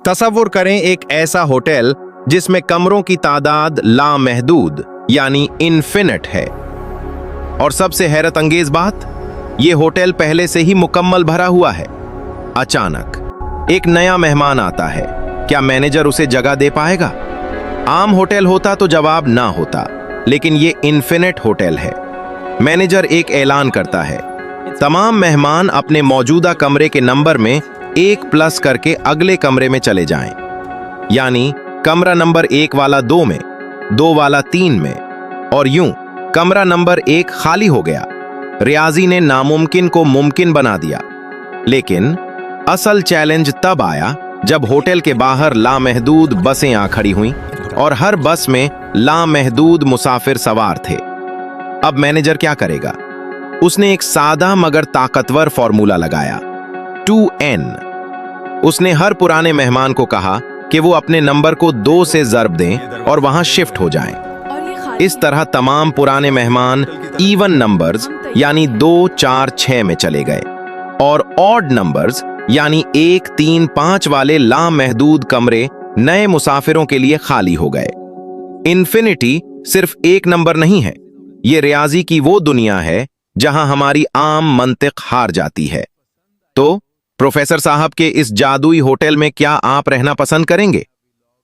तसव्वुर करें एक ऐसा होटल जिसमें कमरों की तादाद लामहदूद यानी इन्फिनिट है। और सबसे हैरत अंगेज बात, यह होटल पहले से ही मुकम्मल भरा हुआ है। अचानक एक नया मेहमान आता है, क्या मैनेजर उसे जगह दे पाएगा? आम होटल होता तो जवाब ना होता, लेकिन ये इन्फिनिट होटल है। मैनेजर एक ऐलान करता है, तमाम मेहमान अपने मौजूदा कमरे के नंबर में 1 प्लस करके अगले कमरे में चले जाएं। यानी कमरा नंबर 1 वाला 2 में, 2 वाला 3 में, और यूं कमरा नंबर 1 खाली हो गया। रियाजी ने नामुमकिन को मुमकिन बना दिया। लेकिन असल चैलेंज तब आया जब होटल के बाहर लामहदूद बसें आ खड़ी हुईं और हर बस में लामहदूद मुसाफिर सवार थे। अब मैनेजर क्या करेगा? उसने एक सादा मगर ताकतवर फॉर्मूला लगाया, 2n। उसने हर पुराने मेहमान को कहा कि वो अपने नंबर को 2 से ज़र्ब दें और वहां शिफ्ट हो जाएं। इस तरह तमाम पुराने मेहमान इवन नंबर्स यानी 2, 4, 6 में चले गए और ऑड नंबर्स यानी 1, 3, 5 वाले लामहदूद कमरे नए मुसाफिरों के लिए खाली हो गए। इन्फिनिटी सिर्फ एक नंबर नहीं है, ये रियाजी की वो दुनिया है जहां हमारी आम मंतिक हार जाती है। तो प्रोफेसर साहब के इस जादुई होटल में क्या आप रहना पसंद करेंगे?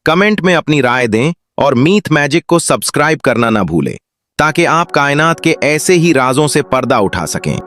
कमेंट में अपनी राय दें और मीथ मैजिक को सब्सक्राइब करना ना भूलें, ताकि आप कायनात के ऐसे ही राजों से पर्दा उठा सकें।